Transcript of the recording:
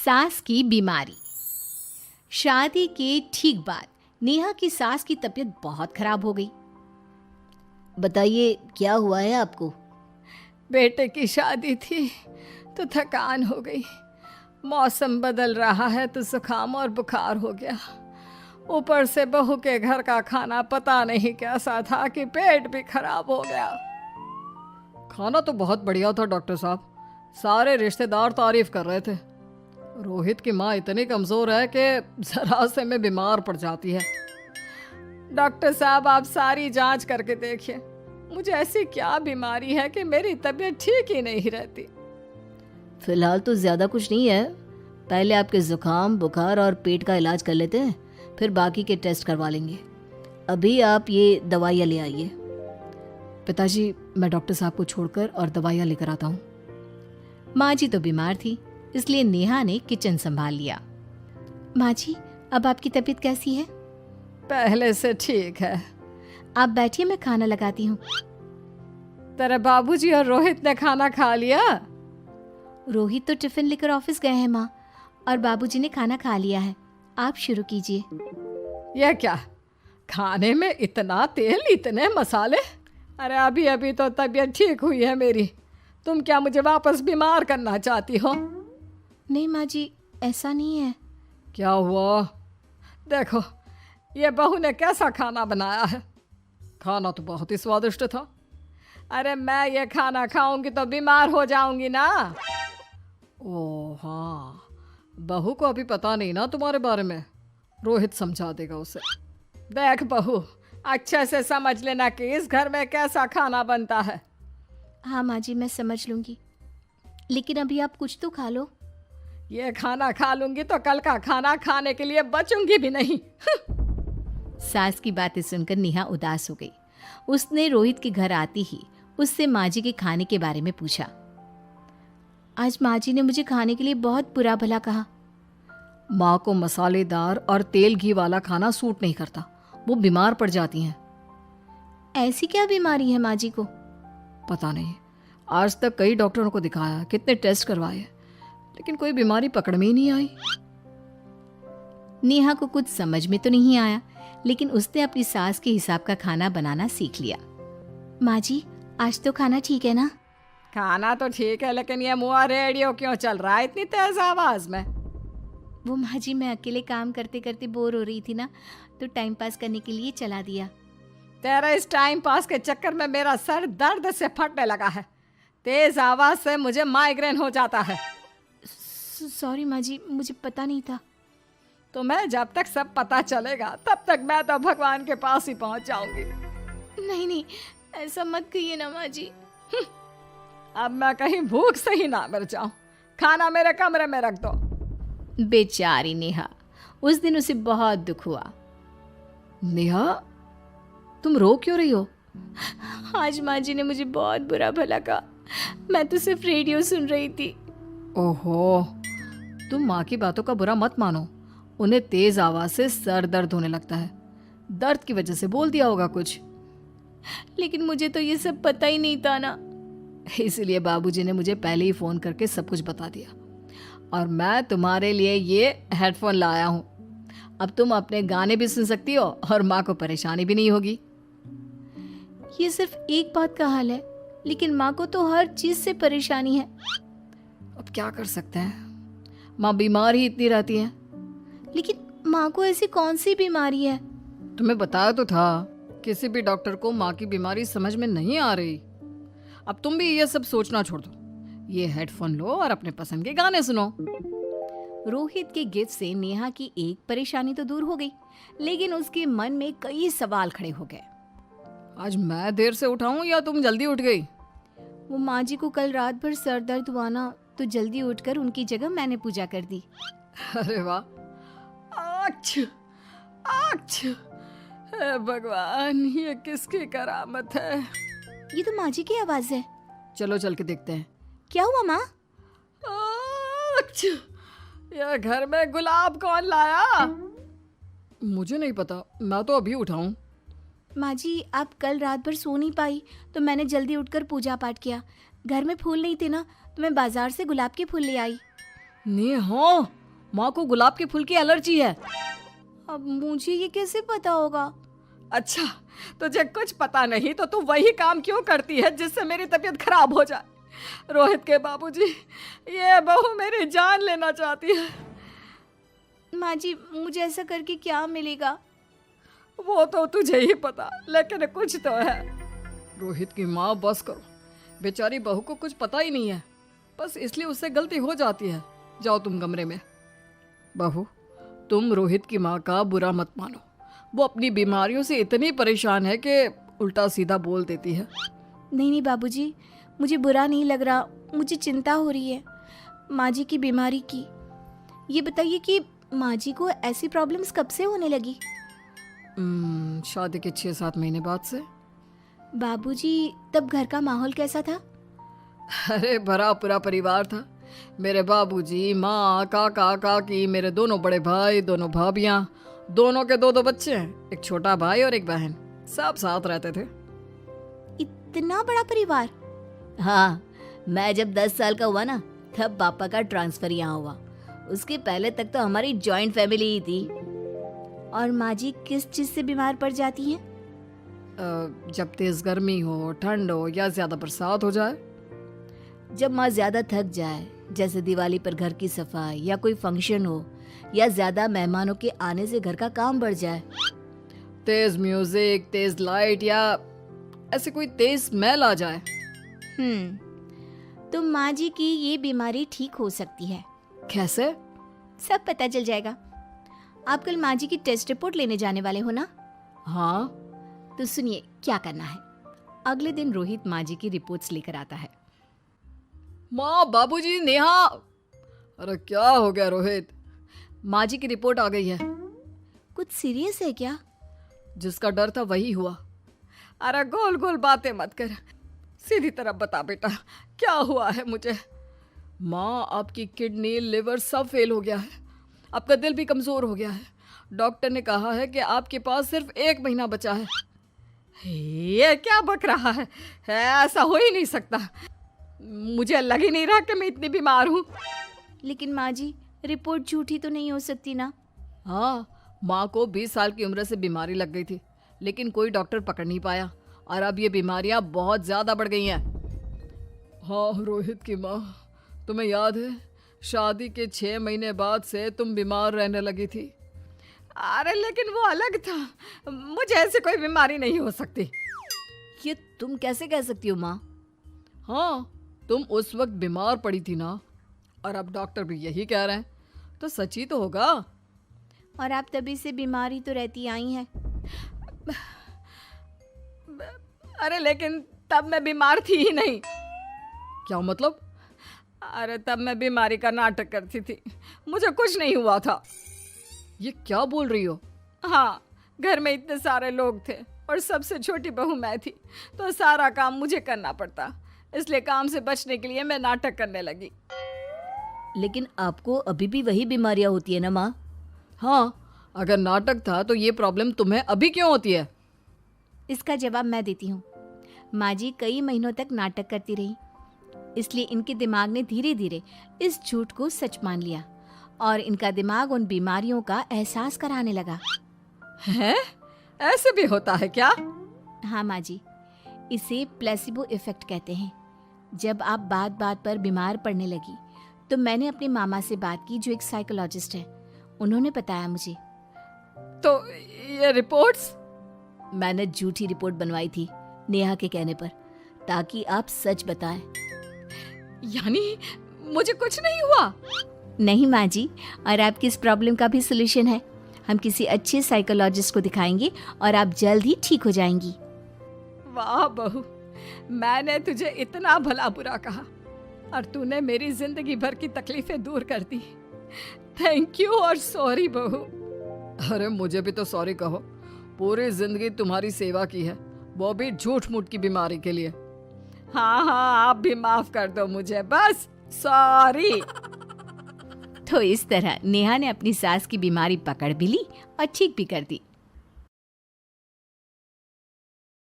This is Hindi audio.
सास की बीमारी। शादी के ठीक बाद नेहा की सास की तबीयत बहुत खराब हो गई। बताइए क्या हुआ है आपको? बेटे की शादी थी तो थकान हो गई। मौसम बदल रहा है तो जुकाम और बुखार हो गया। ऊपर से बहू के घर का खाना पता नहीं कैसा था कि पेट भी खराब हो गया। खाना तो बहुत बढ़िया था डॉक्टर साहब, सारे रिश्तेदार तारीफ कर रहे थे। रोहित की माँ इतनी कमज़ोर है कि जरा से में बीमार पड़ जाती है। डॉक्टर साहब आप सारी जांच करके देखिए, मुझे ऐसी क्या बीमारी है कि मेरी तबीयत ठीक ही नहीं रहती। फिलहाल तो ज़्यादा कुछ नहीं है, पहले आपके ज़ुकाम बुखार और पेट का इलाज कर लेते हैं, फिर बाकी के टेस्ट करवा लेंगे। अभी आप ये दवाइयाँ ले आइए। पिताजी मैं डॉक्टर साहब को छोड़कर और दवाइयाँ लेकर आता हूँ। माँ जी तो बीमार थी, इसलिए नेहा ने किचन संभाल लिया। माँ जी अब आपकी तबीयत कैसी है? पहले से ठीक है। आप बैठिए, मैं खाना लगाती हूँ। तेरे बाबूजी और रोहित ने खाना खा लिया? रोहित तो टिफिन लेकर ऑफिस गए हैं माँ, और बाबूजी ने खाना खा लिया है। आप शुरू कीजिए। यह क्या, खाने में इतना तेल इतने मसाले? अरे अभी अभी तो तबीयत ठीक हुई है मेरी, तुम क्या मुझे वापस बीमार करना चाहती हो? नहीं माँ जी, ऐसा नहीं है। क्या हुआ? देखो ये बहू ने कैसा खाना बनाया है। खाना तो बहुत ही स्वादिष्ट था। अरे मैं ये खाना खाऊंगी तो बीमार हो जाऊंगी ना। ओह हाँ, बहू को अभी पता नहीं ना तुम्हारे बारे में, रोहित समझा देगा उसे। देख बहू, अच्छे से समझ लेना कि इस घर में कैसा खाना बनता है। हाँ माँ जी, मैं समझ लूँगी, लेकिन अभी आप कुछ तो खा लो। ये खाना खा लूंगी तो कल का खाना खाने के लिए बचूंगी भी नहीं। सास की बातें सुनकर नेहा उदास हो गई। उसने रोहित के घर आते ही उससे माँ जी के खाने के बारे में पूछा। आज माँ जी ने मुझे खाने के लिए बहुत बुरा भला कहा। माँ को मसालेदार और तेल घी वाला खाना सूट नहीं करता, वो बीमार पड़ जाती हैं। ऐसी क्या बीमारी है माँ जी को? पता नहीं, आज तक कई डॉक्टरों को दिखाया, कितने टेस्ट करवाए, लेकिन कोई बीमारी पकड़ में ही नहीं आई। नेहा को कुछ समझ में तो नहीं आया, लेकिन उसने अपनी सास के हिसाब का खाना बनाना सीख लिया। माँ जी आज तो खाना ठीक है ना? खाना तो ठीक है, लेकिन ये मुआ रेडियो क्यों चल रहा है इतनी तेज आवाज में? वो माँ जी मैं अकेले काम करते करते बोर हो रही थी ना, तो टाइम पास करने के लिए चला दिया। तेरे इस टाइम पास के चक्कर में मेरा सर दर्द से फटने लगा है। तेज आवाज से मुझे माइग्रेन हो जाता है। सॉरी माँ जी, मुझे पता नहीं था। तुम्हें जब तक सब पता चलेगा तब तक मैं तो भगवान के पास ही पहुंच जाऊंगी। नहीं नहीं, ऐसा मत कहिए ना माँ जी। अब मैं कहीं भूख से ही ना मर जाऊं। खाना मेरे कमरे में रख दो। बेचारी नेहा, उस दिन उसे बहुत दुख हुआ। नेहा तुम रो क्यों रही हो? आज माँ जी ने मुझे बहुत बुरा भला कहा, मैं तो सिर्फ रेडियो सुन रही थी। ओहो, तुम माँ की बातों का बुरा मत मानो, उन्हें तेज आवाज से सर दर्द होने लगता है, दर्द की वजह से बोल दिया होगा कुछ। लेकिन मुझे तो ये सब पता ही नहीं था ना, इसलिए बाबूजी ने मुझे पहले ही फोन करके सब कुछ बता दिया, और मैं तुम्हारे लिए ये हेडफोन लाया हूँ। अब तुम अपने गाने भी सुन सकती हो और माँ को परेशानी भी नहीं होगी। ये सिर्फ एक बात का हाल है, लेकिन माँ को तो हर चीज से परेशानी है। अब क्या कर सकते हैं, माँ बीमार ही इतनी रहती है। लेकिन माँ को ऐसी कौन सी बीमारी है? तुम्हें बताया तो था, किसी भी डॉक्टर को माँ की बीमारी समझ में नहीं आ रही। अब तुम भी ये सब सोचना छोड़ दो, ये हेडफोन लो और अपने पसंद के गाने सुनो। रोहित के गिफ्ट से नेहा की एक परेशानी तो दूर हो गई, लेकिन उसके मन में कई सवाल खड़े हो गए। आज मैं देर से उठाऊं या तुम जल्दी उठ गई? वो माँ जी को कल रात भर सर दर्द हुआ ना, तो जल्दी उठकर उनकी जगह मैंने पूजा कर दी। अरे वाह, अच्छा अच्छा, हे भगवान ये किसकी करामत है? ये तो माँ जी की आवाज है। चलो चल के देखते हैं। क्या हुआ माँ? अच्छा, यह घर में गुलाब कौन लाया? मुझे नहीं पता, मैं तो अभी उठा हूँ। माँ जी आप कल रात भर सो नहीं पाई, तो मैंने जल्दी उठकर पूजा पाठ किया। घर में फूल नहीं थे ना, तो मैं बाजार से गुलाब के फूल ले आई। नेहा, माँ को गुलाब के फूल की एलर्जी है। अब मुझे ये कैसे पता होगा? अच्छा, तुझे कुछ पता नहीं तो तू वही काम क्यों करती है जिससे मेरी तबीयत खराब हो जाए? रोहित के बाबूजी, ये बहू मेरी जान लेना चाहती है। माँ जी, मुझे ऐसा करके क्या मिलेगा? वो तो तुझे ही पता, लेकिन कुछ तो है। रोहित की माँ, बस करो। बेचारी बहू को कुछ पता ही नहीं है, बस इसलिए उससे गलती हो जाती है। जाओ तुम कमरे में। बहू, तुम रोहित की माँ का बुरा मत मानो। वो अपनी बीमारियों से इतनी परेशान है कि उल्टा सीधा बोल देती है। नहीं नहीं बाबूजी, मुझे बुरा नहीं लग रहा, मुझे चिंता हो रही है माँ जी की बीमारी की। ये बताइए कि माँ जी को ऐसी प्रॉब्लम्स कब से होने लगी? शादी के 6-7 महीने बाद से। बाबूजी, तब घर का माहौल कैसा था? अरे भरा पूरा परिवार था। मेरे बाबूजी, माँ, काका, काकी, मेरे दोनों बड़े भाई, दोनों भाभियाँ, दोनों के 2-2 बच्चे हैं, एक छोटा भाई और एक बहन। सब साथ रहते थे। इतना बड़ा परिवार? हाँ, मैं जब 10 साल का हुआ ना, तब पापा का ट्रांसफर यहाँ हुआ। उसके पहले तक तो हमारी जॉइंट फैमिली ही थी। और माँ जी किस चीज़ से बीमार पड़ जाती हैं? जब तेज गर्मी हो, ठंड हो या ज्यादा बरसात हो जाए। जब माँ ज्यादा थक जाए, जैसे दिवाली पर घर की सफाई या कोई फंक्शन हो, या ज्यादा मेहमानों के आने से घर का काम बढ़ जाए। तेज म्यूजिक, तेज लाइट या ऐसे कोई तेज स्मेल आ जाए। तो माँ जी की ये बीमारी ठीक हो सकती है। कैसे? सब पता चल जाएगा। आप कल माँ जी की टेस्ट रिपोर्ट लेने जाने वाले हो ना? हाँ। तो सुनिए क्या करना है। अगले दिन रोहित माँ जी की रिपोर्ट्स लेकर आता है। माँ, बाबूजी, नेहा। अरे क्या हो गया रोहित? माँ जी की रिपोर्ट आ गई है। कुछ सीरियस है क्या? जिसका डर था वही हुआ। अरे गोल गोल बातें मत कर, सीधी तरफ बता बेटा, क्या हुआ है मुझे? माँ, आपकी किडनी, लिवर सब फेल हो गया है। आपका दिल भी कमज़ोर हो गया है। डॉक्टर ने कहा है कि आपके पास सिर्फ 1 महीना बचा है। ये क्या बक रहा है? ऐसा हो ही नहीं सकता। मुझे लग ही नहीं रहा कि मैं इतनी बीमार हूँ। लेकिन माँ जी, रिपोर्ट झूठी तो नहीं हो सकती ना? हाँ, माँ को 20 साल की उम्र से बीमारी लग गई थी, लेकिन कोई डॉक्टर पकड़ नहीं पाया और अब ये बीमारियाँ बहुत ज़्यादा बढ़ गई हैं। हाँ रोहित की माँ, तुम्हें याद है शादी के 6 महीने बाद से तुम बीमार रहने लगी थी। अरे लेकिन वो अलग था, मुझे ऐसे कोई बीमारी नहीं हो सकती। ये तुम कैसे कह सकती हो माँ? हाँ, तुम उस वक्त बीमार पड़ी थी ना, और अब डॉक्टर भी यही कह रहे हैं, तो सच ही तो होगा। और आप तभी से बीमारी तो रहती आई हैं। अरे लेकिन तब मैं बीमार थी ही नहीं। क्या मतलब? अरे तब मैं बीमारी का नाटक करती थी, मुझे कुछ नहीं हुआ था। ये क्या बोल रही हो? हाँ, घर में इतने सारे लोग थे और सबसे छोटी बहू मैं थी, तो सारा काम मुझे करना पड़ता, इसलिए काम से बचने के लिए मैं नाटक करने लगी। लेकिन आपको अभी भी वही बीमारियां होती है ना माँ? हाँ, अगर नाटक था तो ये प्रॉब्लम तुम्हें अभी क्यों होती है? इसका जवाब मैं देती हूँ। माँ जी कई महीनों तक नाटक करती रही, इसलिए इनके दिमाग ने धीरे धीरे इस झूठ को सच मान लिया और इनका दिमाग उन बीमारियों का एहसास कराने लगा। हैं? ऐसे भी होता है क्या? हाँ माँ जी, इसे प्लेसिबो इफेक्ट कहते हैं। जब आप बात बात पर बीमार पड़ने लगी तो मैंने अपने मामा से बात की, जो एक साइकोलॉजिस्ट है। उन्होंने बताया मुझे। तो ये रिपोर्ट्स? मैंने झूठी रिपोर्ट बनवाई थी नेहा के कहने पर, ताकि आप सच बताएं। यानी मुझे कुछ नहीं हुआ? नहीं माँ जी, और आपकी इस प्रॉब्लम का भी सलूशन है। हम किसी अच्छे साइकोलॉजिस्ट को दिखाएंगे और आप जल्द ही ठीक हो जाएंगी। वाह बहू, मैंने तुझे इतना भला बुरा कहा और तूने मेरी जिंदगी भर की तकलीफें दूर कर दी। थैंक यू और सॉरी बहू। अरे मुझे भी तो सॉरी कहो, पूरी जिंदगी तुम्हारी सेवा की है, वो भी झूठ मूठ की बीमारी के लिए। हाँ हाँ, आप भी माफ कर दो मुझे, बस सॉरी। तो इस तरह नेहा ने अपनी सास की बीमारी पकड़ भी ली और ठीक भी कर दी।